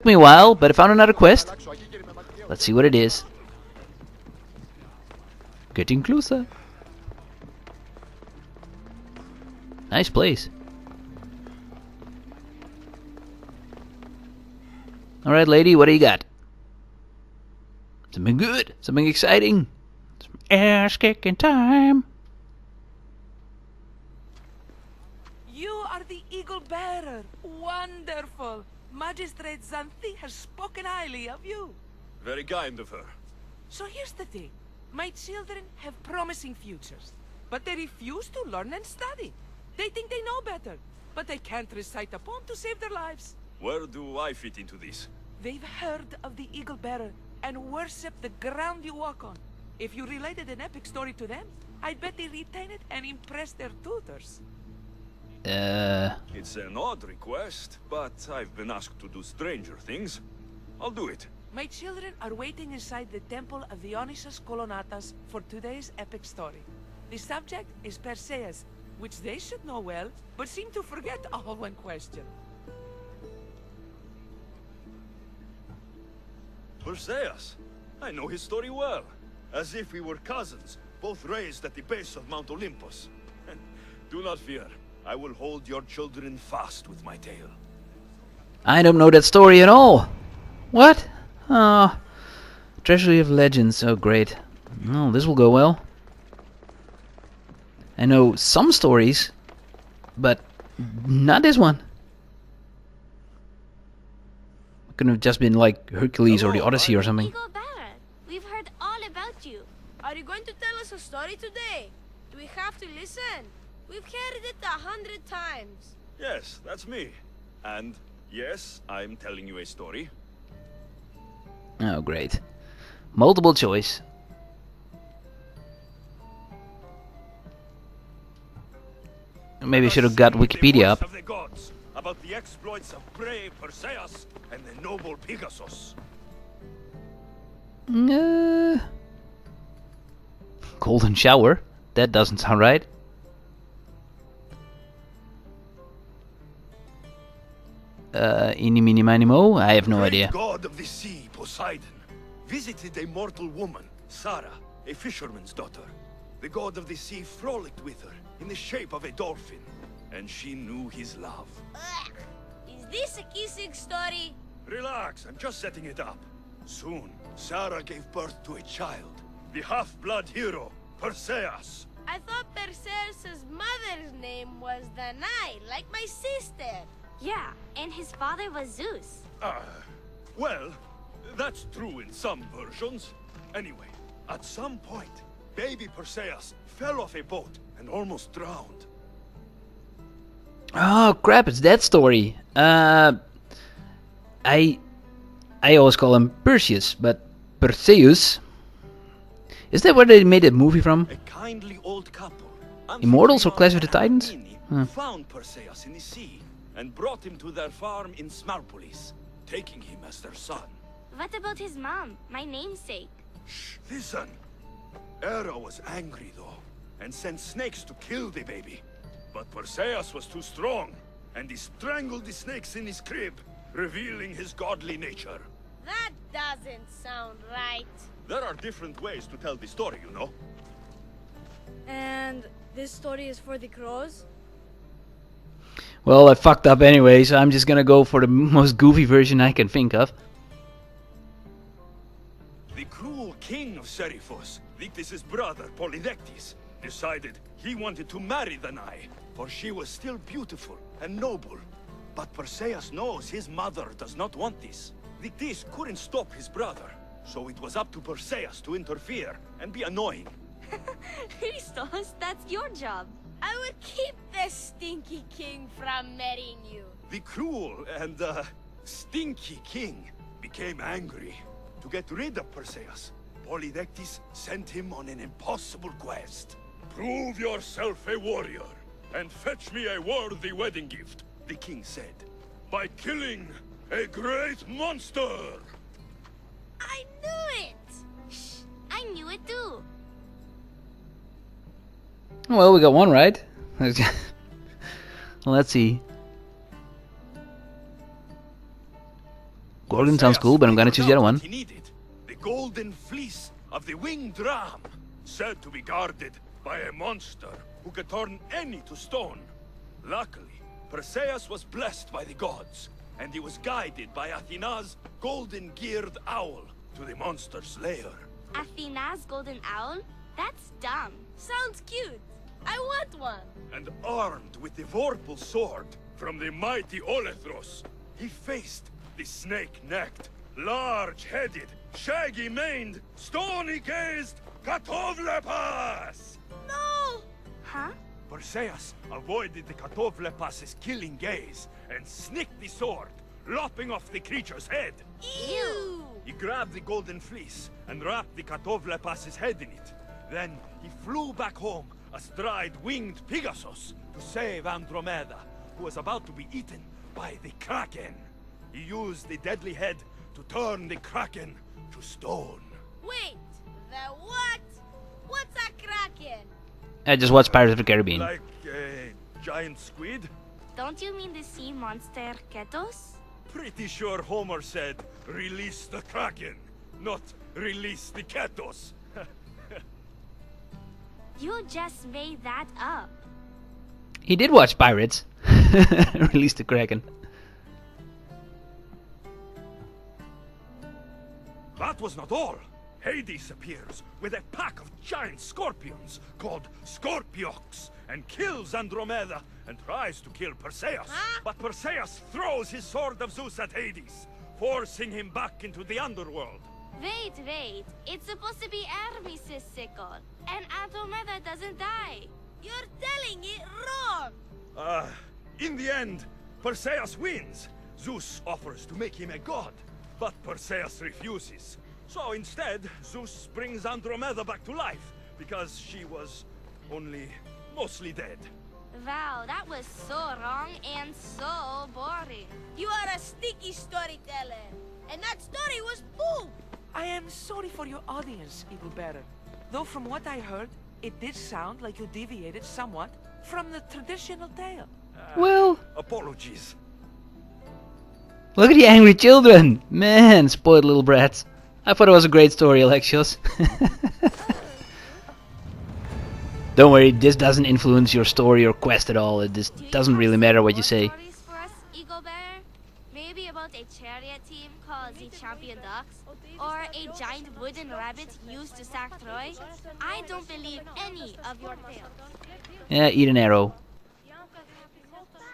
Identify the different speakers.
Speaker 1: me a while, but I found another quest. Let's see what it is. Getting closer. Nice place. Alright, lady, what do you got? Something good. Something exciting. Some ass-kicking time.
Speaker 2: You are the Eagle Bearer. Wonderful. Magistrate Xanthi has spoken highly of you.
Speaker 3: Very kind of her.
Speaker 2: So here's the thing. My children have promising futures, but they refuse to learn and study. They think they know better, but they can't recite a poem to save their lives.
Speaker 3: Where do I fit into this?
Speaker 2: They've heard of the Eagle Bearer and worship the ground you walk on. If you related an epic story to them, I bet they retain it and impress their tutors.
Speaker 3: It's an odd request, but I've been asked to do stranger things. I'll do it.
Speaker 2: My children are waiting inside the Temple of Dionysos Kolonatas for today's epic story. The subject is Perseus, which they should know well, but seem to forget all when questioned.
Speaker 3: Perseus? I know his story well. As if we were cousins, both raised at the base of Mount Olympus. Do not fear. I will hold your children fast with my tail.
Speaker 1: I don't know that story at all. What? Ah, Treasury of Legends. Oh, great. Oh, this will go well. I know some stories, but not this one. Couldn't have just been like Hercules or the Odyssey or something.
Speaker 4: Eagle Bearer, we've heard all about you.
Speaker 5: Are you going to tell us a story today? Do we have to listen? We've heard it 100 times.
Speaker 3: Yes, that's me. And yes, I'm telling you a story.
Speaker 1: Oh, great. Multiple choice. Maybe I should have got Wikipedia up.
Speaker 3: Of the gods, about the exploits of brave Perseus and the noble Pegasus.
Speaker 1: Golden shower? That doesn't sound right. Eeny, meeny, miny, mo? I have no idea.
Speaker 3: God of the sea, Poseidon, visited a mortal woman, Sarah, a fisherman's daughter. The god of the sea frolicked with her in the shape of a dolphin, and she knew his love.
Speaker 5: Ugh. Is this a kissing story?
Speaker 3: Relax, I'm just setting it up. Soon, Sarah gave birth to a child, the half-blood hero, Perseus.
Speaker 5: I thought Perseus' mother's name was Danae, like my sister.
Speaker 4: Yeah, and his father was Zeus.
Speaker 3: Well, that's true in some versions. Anyway, at some point, baby Perseus fell off a boat and almost drowned.
Speaker 1: Oh crap, it's that story. I always call him Perseus, but Perseus? Is that where they made a movie from?
Speaker 3: A kindly old couple,
Speaker 1: Immortals or Clash of the Titans?
Speaker 3: found Perseus in the sea and brought him to their farm in Smarpolis, taking him as their son.
Speaker 4: What about his mom, my namesake?
Speaker 3: Shh, listen. Hera was angry though, and sent snakes to kill the baby. But Perseus was too strong, and he strangled the snakes in his crib, revealing his godly nature.
Speaker 5: That doesn't sound right.
Speaker 3: There are different ways to tell the story, you know.
Speaker 5: And this story is for the crows?
Speaker 1: Well, I fucked up anyway, so I'm just gonna go for the most goofy version I can think of.
Speaker 3: The cruel king of Seriphos, Dictys' brother Polydectes, decided he wanted to marry Danae, for she was still beautiful and noble. But Perseus knows his mother does not want this. Dictys couldn't stop his brother, so it was up to Perseus to interfere and be annoying.
Speaker 4: Kristos, that's your job.
Speaker 5: I would keep the stinky king from marrying you.
Speaker 3: The cruel and, stinky king became angry. To get rid of Perseus, Polydectes sent him on an impossible quest. Prove yourself a warrior, and fetch me a worthy wedding gift, the king said, by killing a great monster!
Speaker 5: I knew it!
Speaker 4: Shh, I knew it too.
Speaker 1: Well, we got one right. Let's see. Gorgon sounds cool, but I'm gonna choose the other one.
Speaker 3: He needed the golden fleece of the winged ram, said to be guarded by a monster who could turn any to stone. Luckily, Perseus was blessed by the gods, and he was guided by Athena's golden-geared owl to the monster's lair.
Speaker 4: Athena's golden owl? That's dumb.
Speaker 5: Sounds cute. I want one.
Speaker 3: And armed with the vorpal sword from the mighty Olethros, he faced the snake-necked, large-headed, shaggy-maned, stony-gazed Katovlepas!
Speaker 5: No!
Speaker 4: Huh?
Speaker 3: Perseus avoided the Katovlepas's killing gaze and snicked the sword, lopping off the creature's head.
Speaker 5: Ew!
Speaker 3: He grabbed the golden fleece and wrapped the Katovlepas's head in it. Then he flew back home astride winged Pegasus to save Andromeda, who was about to be eaten by the Kraken. He used the deadly head to turn the Kraken to stone.
Speaker 5: Wait, the what? What's a kraken?
Speaker 1: I just watched Pirates of the Caribbean.
Speaker 3: Like a giant squid?
Speaker 4: Don't you mean the sea monster Ketos?
Speaker 3: Pretty sure Homer said, release the Kraken, not release the Ketos.
Speaker 4: You just made that up.
Speaker 1: He did watch Pirates. Release the Kraken.
Speaker 3: That was not all. Hades appears with a pack of giant scorpions called Scorpiox and kills Andromeda and tries to kill Perseus.
Speaker 5: Huh?
Speaker 3: But Perseus throws his sword of Zeus at Hades, forcing him back into the underworld.
Speaker 4: Wait. It's supposed to be Hermes' sickle. And Andromeda doesn't die.
Speaker 5: You're telling it wrong.
Speaker 3: In the end, Perseus wins. Zeus offers to make him a god, but Perseus refuses. So instead, Zeus brings Andromeda back to life, because she was only mostly dead.
Speaker 4: Wow, that was so wrong and so boring.
Speaker 5: You are a sticky storyteller. And that story was poop.
Speaker 2: I am sorry for your audience, Eagle Bearer. Though from what I heard, it did sound like you deviated somewhat from the traditional tale.
Speaker 1: Well,
Speaker 3: Apologies.
Speaker 1: look at the angry children. Man, spoiled little brats. I thought it was a great story, Alexios. Don't worry, this doesn't influence your story or quest at all. It just
Speaker 4: Do you
Speaker 1: doesn't
Speaker 4: have
Speaker 1: really
Speaker 4: some
Speaker 1: matter what
Speaker 4: more
Speaker 1: you say.
Speaker 4: stories for us, Eagle Bearer? Maybe about a chariot team called the Champion Ducks? Or a giant wooden rabbit used to sack Troy? I don't believe any of your tales.
Speaker 1: Yeah, eat an arrow.